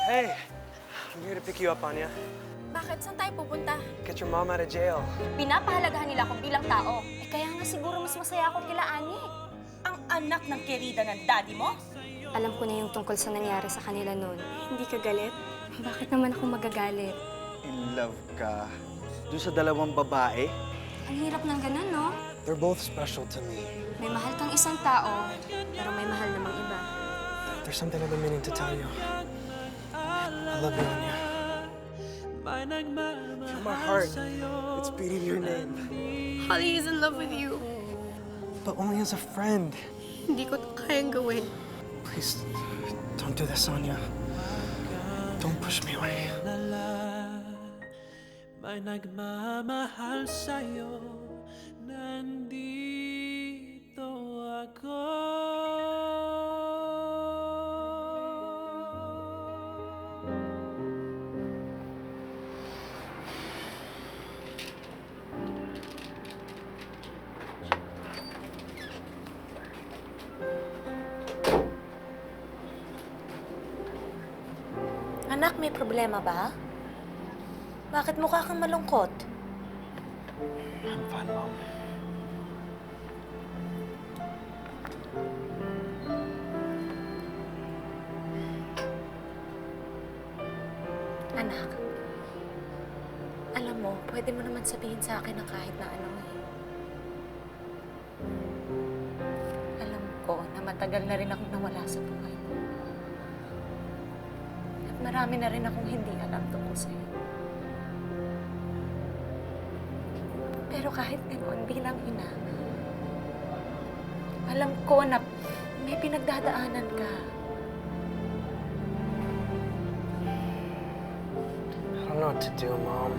Hey, I'm here to pick you up, Anya. Bakit? Saan tayo pupunta? Get your mom out of jail. Pinapahalagahan nila ako bilang tao. Kaya nga siguro mas masaya ako kila Ani. Ang anak ng kerida ng daddy mo? Alam ko na yung tungkol sa nangyari sa kanila noon. Hindi ka galit? Bakit naman ako magagalit? In love ka doon sa dalawang babae? Ang hirap ng ganun, no? They're both special to me. May mahal kang isang tao, pero may mahal namang iba. There's something I've been meaning to tell you. I love you, Anya. Feel my heart. It's beating your name. Holly is in love with you. But only as a friend. Hindi ko kayang gawin. Please, don't do this, Anya. Don't push me away. May nagmamahal sa'yo, nandito ako. Anak, may problema ba? Bakit mukha kang malungkot? I'm fine, Mom. Anak, alam mo, pwede mo naman sabihin sa akin na kahit na ano eh. Alam ko na matagal na rin akong nawala sa buhay mo. At marami na rin akong hindi alam tungkol sa'yo. Pero kahit ganoon bilang ina, alam ko na may pinagdadaanan ka. I don't know what to do, Mom.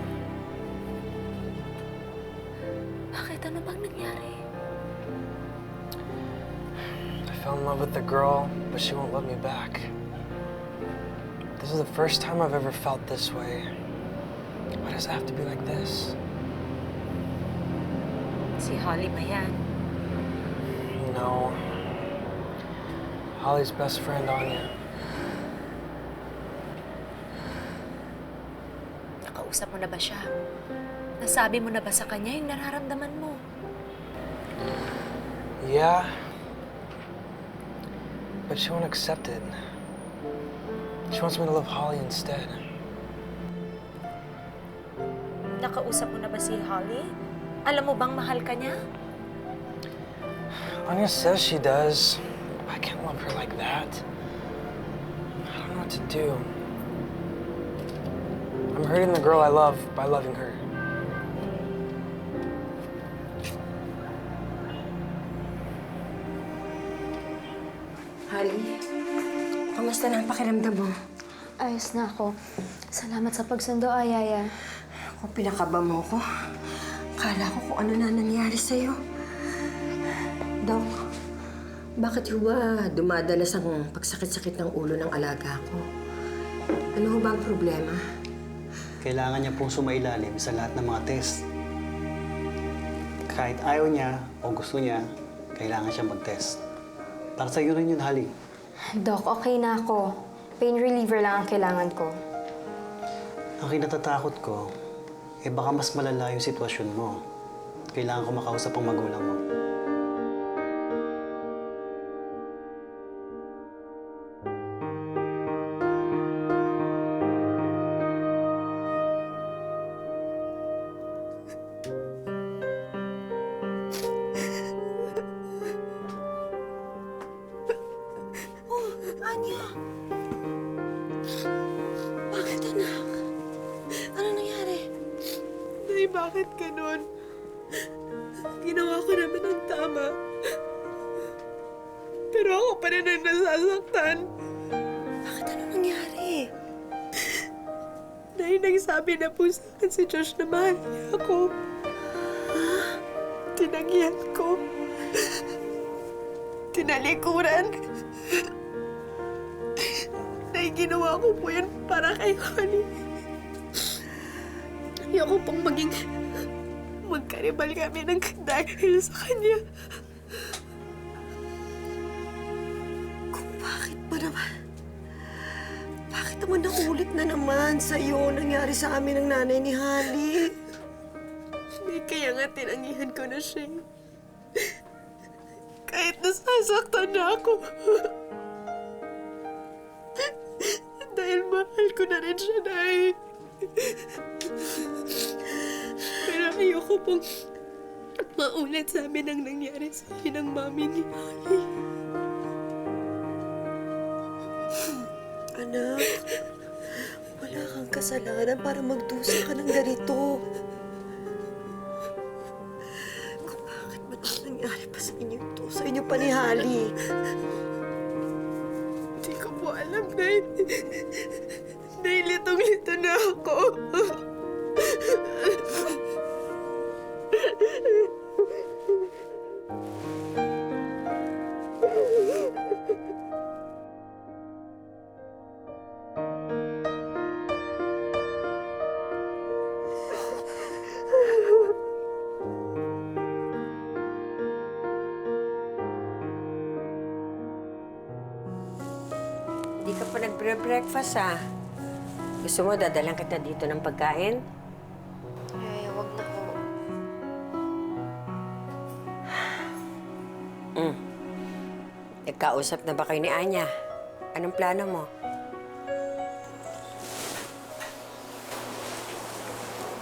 Bakit? Ano bang nangyari? I fell in love with the girl, but she won't let me back. This is the first time I've ever felt this way. Why does it have to be like this? Si Holly ba yan? No. Holly's best friend, Anya. Nakausap mo na ba siya? Nasabi mo na ba sa kanya yung nararamdaman mo? Yeah. But she won't accept it. She wants me to love Holly instead. Nakausap mo na ba si Holly? Alam mo bang mahal ka niya? Anya says she does. I can't love her like that. I don't know what to do. I'm hurting the girl I love by loving her. Holly, kamusta na ang pakiramdam mo? Ayos na ako. Salamat sa pagsundo, Ayaya. Kung pinakaba mo ko, akala ko kung ano na nangyari sa'yo. Dok, bakit ho ba dumadanas ang pagsakit-sakit ng ulo ng alaga ko? Ano ho ba ang problema? Kailangan niya pong sumailalim sa lahat ng mga test. Kahit ayaw niya o gusto niya, kailangan siya mag-test. Para sa iyo rin yun, Holly. Doc, okay na ako. Pain reliever lang ang kailangan ko. Ang kinatatakot ko, baka mas malala yung sitwasyon mo. Kailangan ko makausap ang magulang mo. Anya! Bakit, anak? Ano nangyari? Nay, bakit ganun? Ginawa ko naman ang tama. Pero ako pa rin ang nasasaktan. Bakit ano nangyari? Nay, nagsabi na po sa akin si Josh na mahal niya ako. Tinagyan ko. Tinalikuran. Nay, ginawa ko po yan para kay Holly. Ayoko pong maging magkaribal kami ng dahil sa kanya. Kung bakit ba naman naman nakulit na naman sa'yo nangyari sa amin ng nanay ni Holly. May kaya nga tinangihan ko na siya. Kahit nasasaktan na ako. Dahil mahal ko na rin siya, Nay. Pero ayoko pong maulit sa amin ang nangyari sa akin ng mami ni Holly. Anak, wala kang kasalanan para magdusa ka ng ganito. Kung bakit ba ito nangyari pa sa inyo ito? Sa inyo pa ni Holly. Hindi ko po alam, Nay. Nay, litong-lito na ako. Hindi ka pa nagbre-breakfast, ah. Gusto mo, dadalang kita dito ng pagkain? Ay, wag na po. Nagkausap na ba kayo ni Anya? Anong plano mo?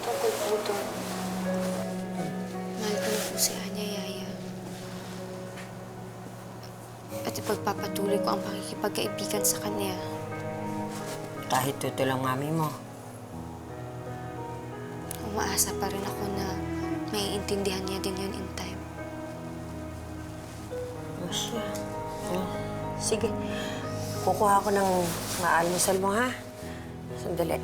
Tungkol po doon. Mahal ko na po si Anya, Yaya. At ipagpapatuloy ko ang pakikipagkaibigan sa kanya. Kahit tuto lang mami mo. Umaasa pa rin ako na maiintindihan niya din yun in time. Oh, siya. Sige. Kukuha ko ng maalmusal mo, ha? Sandali.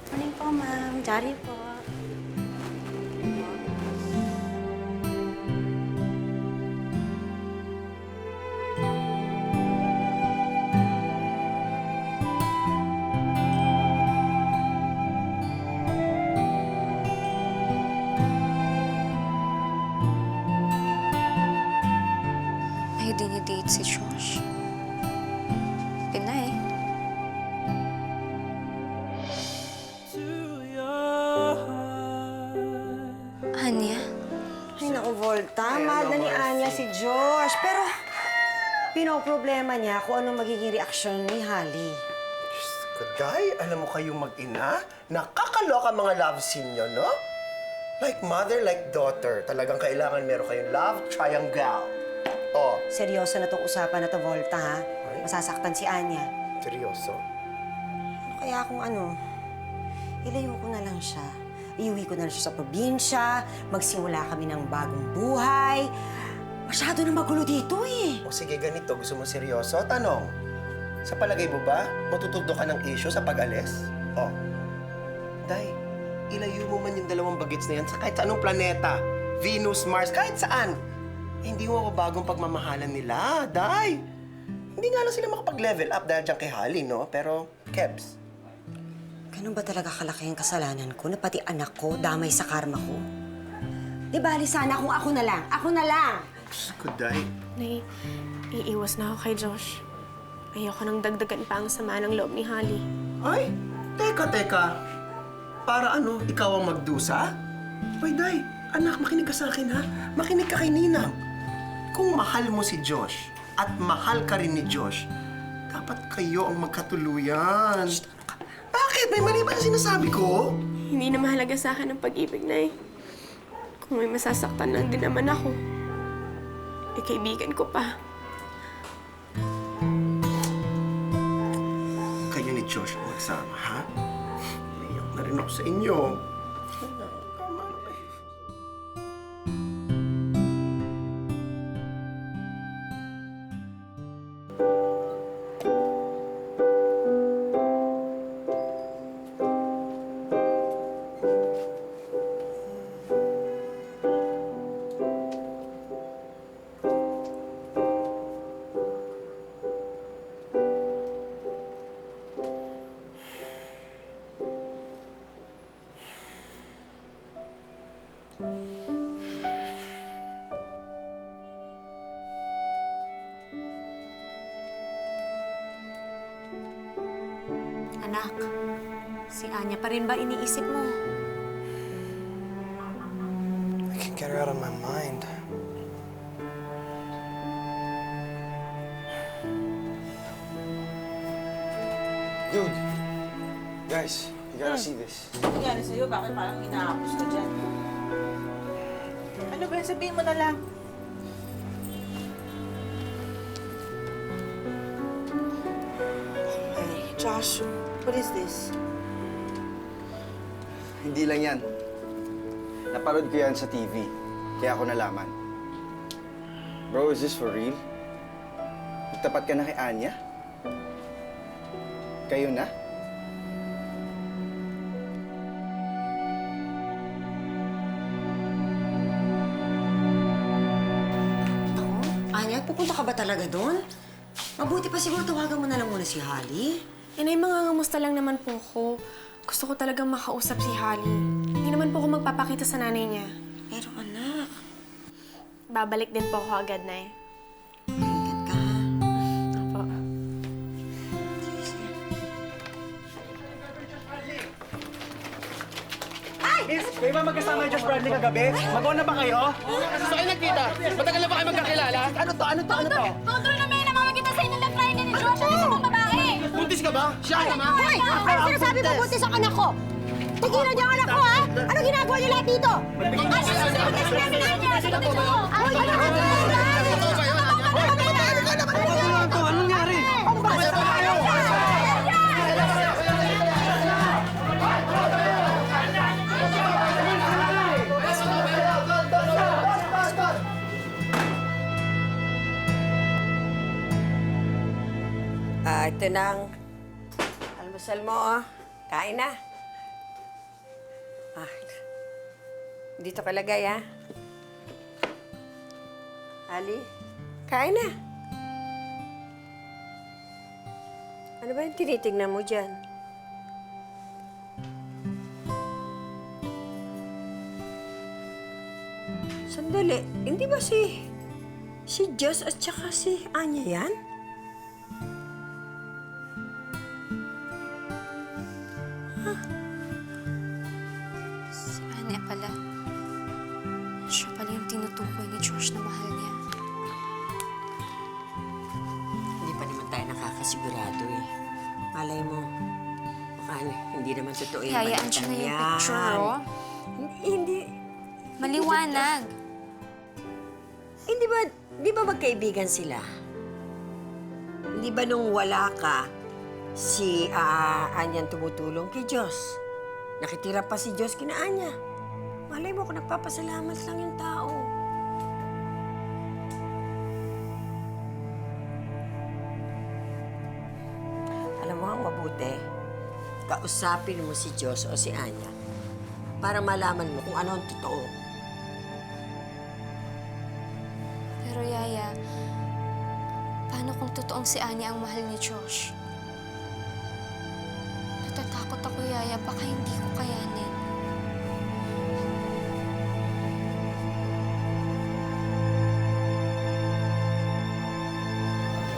Morning po, ma'am. Jari po. May dinidate si Josh. Pinay. To your heart. Anya? Ay, naku, Volta. Mahal na ni Anya si Josh. Pero, pinoproblema niya kung anong magiging reaksyon ni Holly. Kuday, alam mo kayong mag-ina? Nakakaloka mga love scene nyo, no? Like mother, like daughter. Talagang kailangan meron kayong love triangle. Oh, Seryoso na tong usapan na to, Volta, ha? Masasaktan si Anya. seryoso? Ano kaya kung ano, ilayo ko na lang siya. Iuwi ko na lang siya sa probinsya, magsimula kami ng bagong buhay. Masyado na magulo dito, eh. O sige, ganito. Gusto mo seryoso? Tanong. Sa palagay mo ba, matutugdo ka ng issue sa pag-alis? Oh. Day, ilayo mo man yung dalawang bagets na yan sa kahit sa anong planeta. Venus, Mars, kahit saan. Eh, hindi mo mababagong pagmamahalan nila, Day. Hindi nga lang sila makapag-level up dahil dyan kay Holly, no? Pero, Kebs, Ganun ba talaga kalaki ang kasalanan ko na pati anak ko damay sa karma ko? Di bali sana kung ako na lang. Ako na lang! Kuday. Nay, iiwas na ako kay Josh. Ayoko nang dagdagan pa ang sama ng loob ni Holly. Ay, teka. Para ano, ikaw ang magdusa? Hoy, Day, anak, makinig ka sa akin, ha? Makinig ka kay Ninang. Kung mahal mo si Josh at mahal ka rin ni Josh, dapat kayo ang magkatuluyan. Bakit? May mali ba na sinasabi ko? Hindi na mahalaga sa akin ang pag-ibig, Nay. Kung may masasaktan lang din naman ako, kaibigan ko pa. Kayo ni Josh ang magsama, ha? Naiyak na rin ako sa inyo. Tama na kayo. Anak, si Anya pa rin ba iniisip mo? I can't get her out of my mind. Dude! Guys, you gotta see this. Nangyari sa'yo, bakit parang inaapos ka dyan? Ano ba, sabihin mo na lang. Hey, Josh, what is this? Hindi lang yan. Naparod ko yan sa TV, kaya ako nalaman. Bro, is this for real? Nagtapat ka na kay Anya? Kayo na? Anya, pupunta ka ba talaga doon? Mabuti pa siguro tawagan mo na lang muna si Holly. Inay, mangangamusta lang naman po ako. Gusto ko talagang makausap si Holly. Hindi naman po ako magpapakita sa nanay niya. Pero anak, Babalik din po ako agad, Nay. ingat ka ha. Opo. Miss, kayo ba magkasama yung Josh Bradley kagabi? Mag-on na ba kayo? Saan kayo nagkita? Matagal na ba kayo magkakilala? Ano to? Kontrol na may namamagitan sa inyo left line ni Josh. Ano sa mga babae? Buntis ka ba? Siya naman? Hoy! Ano sinasabi mo buntis ang anak ko? Tigilan niyo ang anak ko, ha? Ano ginagawa niyo lahat dito? Anong nangyari? Ito na ang almusal mo, oh. Kain na. Dito ka lagay, ha? Ali, kain na. Ano ba yung tinitignan mo dyan? Sandali, hindi ba si Joss at saka si Anya yan? Si Anya pala. Siya pala yung tinutukoy ni Josh na mahal niya. Hindi pa naman tayo nakakasigurado eh. Malay mo, baka hindi naman totoo yung Hayaan siya na yung yan. picture, oh. Hindi. Maliwanag. Di ba magkaibigan sila? Hindi ba nung wala ka, si Anyang tumutulong kay Diyos? Nakitira pa si Diyos kina Anya. Malay mo kung nagpapasalamat lang yung tao. Alam mo ang mabuti, kausapin mo si Diyos o si Anya para malaman mo kung ano ang totoo. Pero Yaya, paano kung totoong si Anya ang mahal ni Josh? Natatakot ako, Yaya. Baka hindi ko kayanin.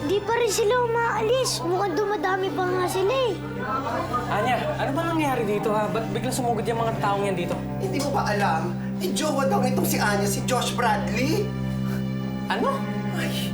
Di pa rin sila umaalis. Mukhang dumadami pa nga sila eh. Anya, ano ba nangyari dito ha? Ba't biglang sumugod yung mga taong yan dito? Hindi mo ba alam? Jowa daw nitong si Anya, si Josh Bradley. Ano? Ay,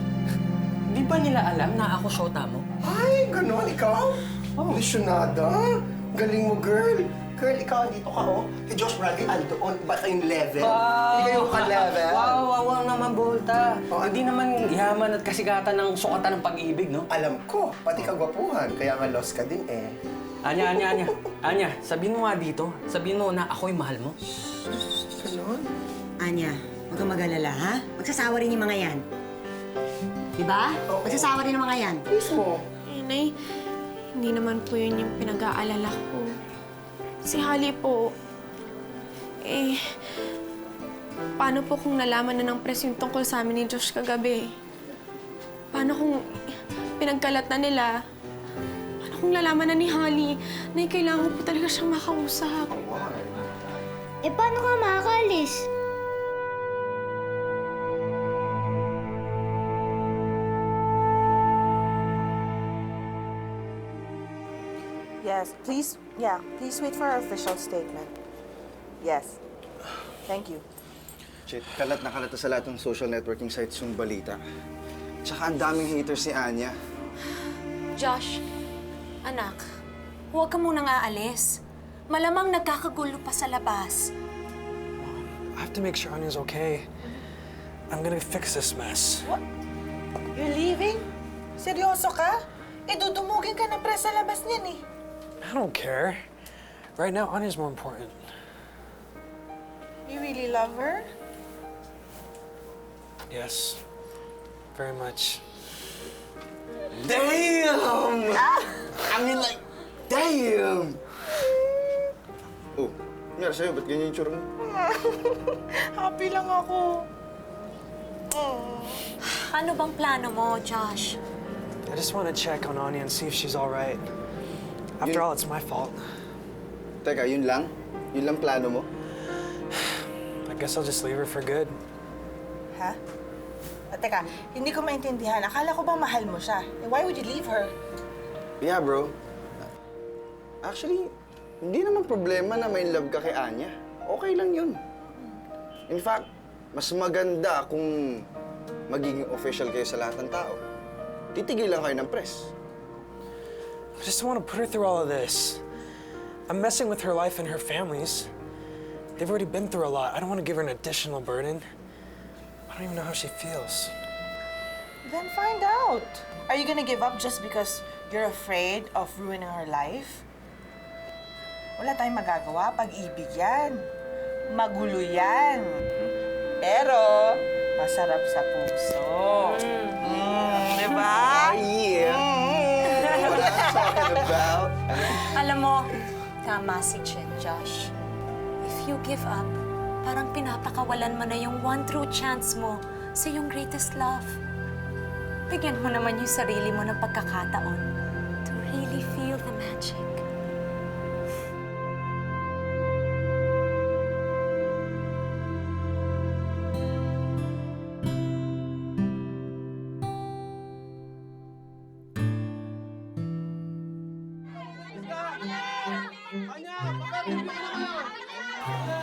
Di ba nila alam na ako shota mo? ay, ganon ikaw? Oh. Lesyonada. Galing mo, girl. Girl, ikaw dito ka, oh. Si Josh Bradley, andoon. Ba't kayong level? Hindi kayo ka-level. Wow, naman, Volta. Hindi naman yaman at kasigatan ng sukatan ng pag-ibig, no? Alam ko, pati kagwapuhan. Kaya nga lost ka din, eh. Anya. Anya, sabihin mo nga dito. Sabihin mo na ako'y mahal mo. Ganon? Anya, huwag kang mag-alala, ha? Magsasawa rin yung mga yan. Diba? Magsasawa rin yung mga yan. Mismo. Nay, hindi naman po yun yung pinag-aalala ko. Si Holly po, paano po kung nalaman na ng press yung tungkol sa amin ni Josh kagabi? Paano kung pinagkalat na nila? Paano kung nalaman na ni Holly na kailangan ko po talaga siyang makausap? Eh, paano ka makakaalis? Yes, please wait for our official statement. Yes. Thank you. Shit, kalat na kalat na sa lahat ng social networking sites yung balita. Tsaka ang daming haters ni Anya. Josh, anak, huwag ka munang aalis. Malamang nagkakagulo pa sa labas. I have to make sure Anya's okay. I'm gonna fix this mess. What? You're leaving? Seryoso ka? Eh, dudumugin ka ng press sa labas niyan eh. I don't care. Right now, Anya's more important. You really love her? Yes, very much. Damn! I mean, like, damn! Oh, nangyari sa'yo? Ba't ganyan yung tsura mo? Happy lang ako. Ano bang plano mo, Josh? I just want to check on Anya and see if she's all right. After all, it's my fault. Teka, yun lang? Yun lang plano mo? I guess I'll just leave her for good. Ha? Teka, hindi ko maintindihan. Akala ko ba mahal mo siya? Eh, why would you leave her? Yeah, bro. Actually, hindi naman problema na may love ka kay Anya. Okay lang yun. In fact, mas maganda kung magiging official kayo sa lahat ng tao. Titigil lang kayo ng press. I just don't want to put her through all of this. I'm messing with her life and her family's. They've already been through a lot. I don't want to give her an additional burden. I don't even know how she feels. Then find out. Are you gonna give up just because you're afraid of ruining her life? Wala tayong magagawa. Pag-ibig yan. Magulo yan. Pero, masarap sa puso. Diba? Yeah. What I'm talking about. Alam mo, tama si Jen, Josh. If you give up, parang pinapakawalan mo na yung one true chance mo sa yung greatest love. Bigyan mo naman yung sarili mo ng pagkakataon to really feel the magic.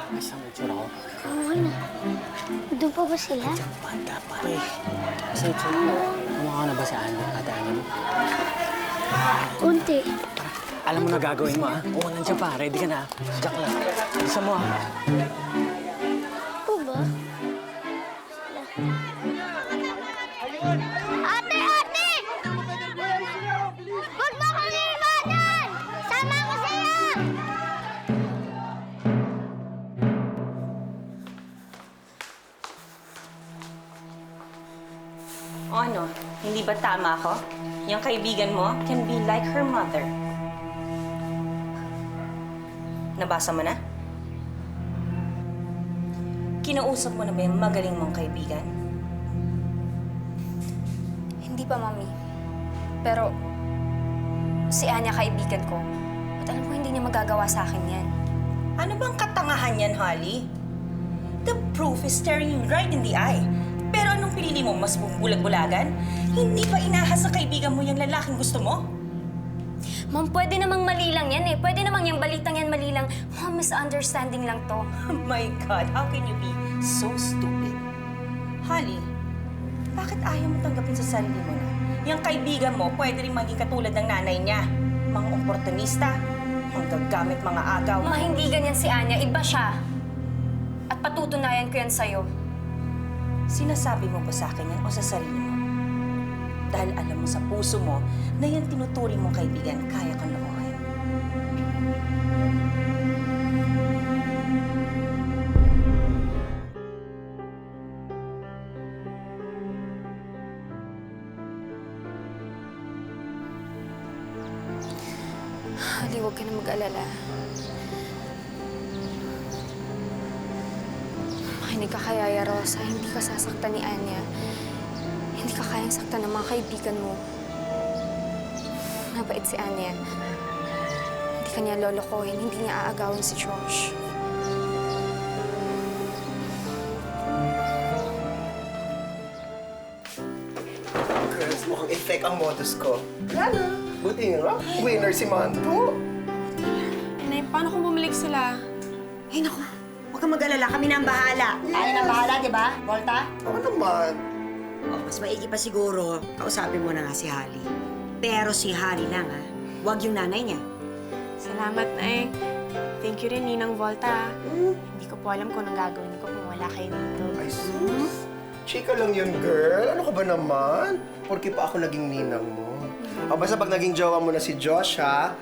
Ayos ang itsura ko. Oo na. Doon pa ba sila? Banda, pare. Kasi itsura mo, kumukha na ba si Anya, ate Anya mo? Unti. Alam mo na gagawin mo, ha? Oo, nandiyan pa. Ready ka na, ha? Jack lang. Isa mo, ha? Po ba? Ate! Ate! Huwag mo kong iiwanan! Sama ko sa'yo! O ano, hindi ba tama ako? Yung kaibigan mo can be like her mother. Nabasa mo na? Kinausap mo na ba yung magaling mong kaibigan? Hindi pa, Mami. Pero, si Anya kaibigan ko. At alam ko hindi niya magagawa sa akin yan. Ano bang katangahan yan, Holly? The proof is staring you right in the eye. Pero anong pinili mo? Mas bulag-bulagan? Hindi ba inahas sa kaibigan mo yung lalaking gusto mo? Ma'am, pwede namang mali lang yan eh. Pwede namang yung balitang yan mali lang. Ma'am, misunderstanding lang to. Oh my God, how can you be so stupid? Holly, bakit ayaw mo tanggapin sa sarili mo na yung kaibigan mo pwede rin maging katulad ng nanay niya? Mga oportunista, ang gagamit mga agaw. Ma, hindi ganyan si Anya. Iba siya. At patutunayan ko yan sa'yo. Sinasabi mo ba sa akin yan o sa sarili mo? Dahil alam mo sa puso mo na yung tinuturing mong kaibigan kaya kang lokohin. Hali, huwag ka na mag-alala. Makinig ka kay Aya Rosa. Hindi ka sasaktan ni Anya. Hindi ka kayang saktan ng mga kaibigan mo. Mabait si Anya. Hindi ka niya lolokohin. Hindi niya aagawin si Josh. girls, mukhang effect ang modus ko. Wala. Buti nga, winner si Manto. Nay, paano kung bumalik sila? Ay, naku. Huwag kang mag-alala. Kami na ang bahala. Tayo na ang bahala, di ba, Volta? Oo naman. Oh, mas maigi pa siguro, kausapin mo na nga si Holly. Pero si Holly lang, ha? Huwag yung nanay niya. Salamat, Nay. Thank you rin, Ninang Volta. Hindi ko po alam kung anong gagawin ko kung wala kayo dito. Ay, sus. Chika lang yun, girl. Ano ka ba naman? Porke pa ako naging ninang mo. O basta pag naging jowa mo na si Josh, ha?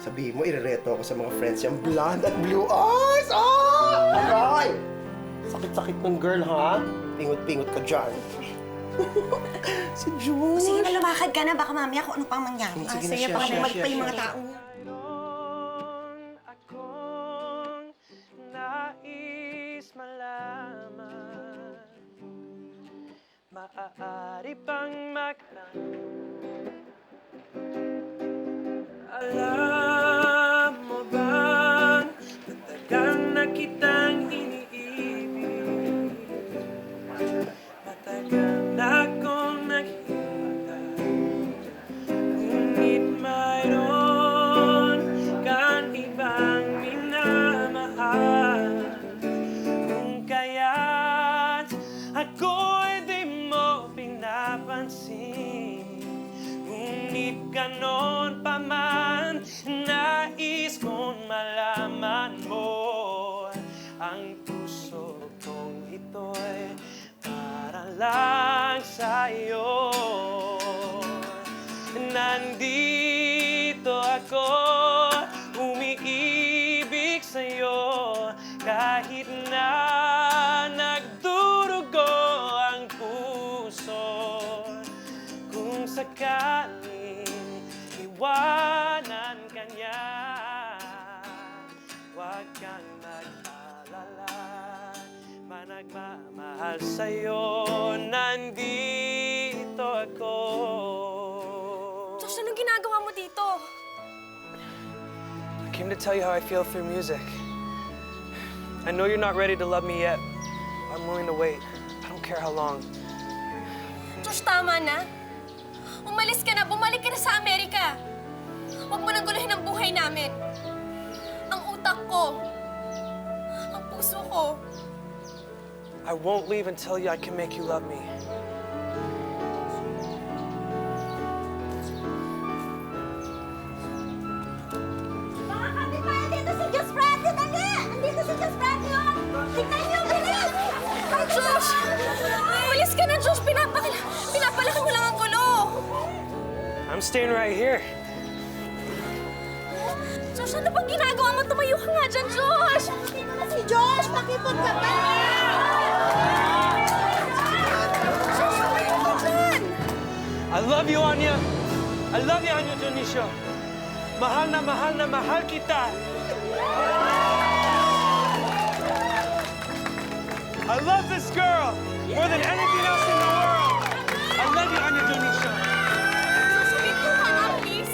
Sabihin mo, irereto ako sa mga friends niyang blonde at blue eyes! Ah! Aray! Sakit-sakit nun, girl, ha? Pingot-pingot ka dyan. Si Josh. Sige na, lumakad ka na. Baka mamaya kung ano pang mangyari. Sige na, Sige, siya, baka siya, bumalik siya, pa yung siya. mga tao niya. Nais malaman, maaari bang alam mo bang matagal na kitang iniibig, matagal na akong naghihintay, ngunit mayroon kang ibang minamahal. Kung kaya't ako'y di mo pinapansin, ngunit ganon pa man, nais kong malaman mo, ang puso kong ito'y para lang sa'yo. Nandito ako, umiibig sa'yo, kahit na nagdurugo ang puso. Kung sakaling iwanan ka niya, huwag kang mag-alala, managmamahal sa'yo, nandito ako. Josh, anong ginagawa mo dito? I came to tell you how I feel through music. I know you're not ready to love me yet. I'm willing to wait. I don't care how long. Josh, tama na. Umalis ka na, bumalik ka na sa Amerika. Huwag mo nang guluhin ang buhay namin. Ang utak ko. Ang puso ko. I won't leave until I can make you love me. Mga kapitbahay, dito si Diyos Freddy! Dali! Andito si Diyos Freddy, oh! Tignan niyo, bilis! Josh! Umalis ka na, Josh! Pinapalaki mo lang ang gulo. I'm staying right here. Josh, ano bang ginagawa mo? Tumayo ka nga dyan, Josh! Dito na si Josh! Pakipot ka pa! Josh, tumayo ka dyan! I love you, Anya. I love you, Anya Dionisio. Mahal na mahal kita. I love this girl more than anything else in the world. I love you, Anya Dionisio. Josh, huminto ka na, please.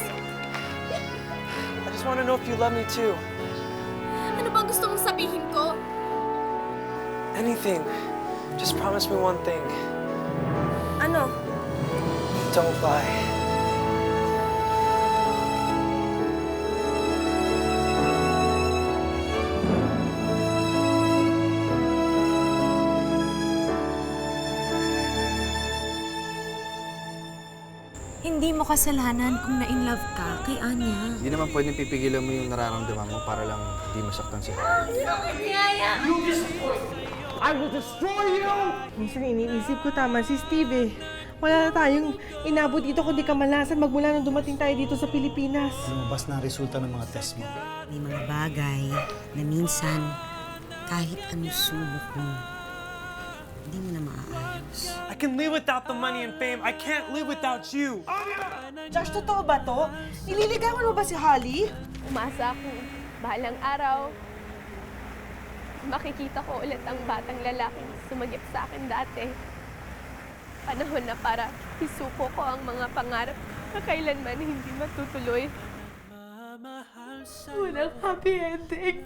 I just want to know if you love me too. Ano bang gusto mong sabihin ko? Anything. Just promise me one thing. Ano? Don't lie. Hindi mo kasalanan kung na-inlove ka kay Anya. Hindi naman pwedeng pipigilan mo yung nararamdaman mo para lang hindi masaktan si Harry. I will destroy you! Minsan iniisip ko tama si Steve eh. Wala na tayong inabot dito kundi kamalasan magmula nang dumating tayo dito sa Pilipinas. Lumabas na ang resulta ng mga test mo. May mga bagay na minsan, kahit anong sulok mo, hindi mo na maaayos. I can live without the money and fame. I can't live without you. Josh, totoo ba to? Nililigawan mo ba si Holly? Umasa ako. Bahalang araw, makikita ko ulit ang batang lalaking sumagip sa akin dati. Panahon na para isuko ko ang mga pangarap na kailanman hindi matutuloy. Walang happy ending.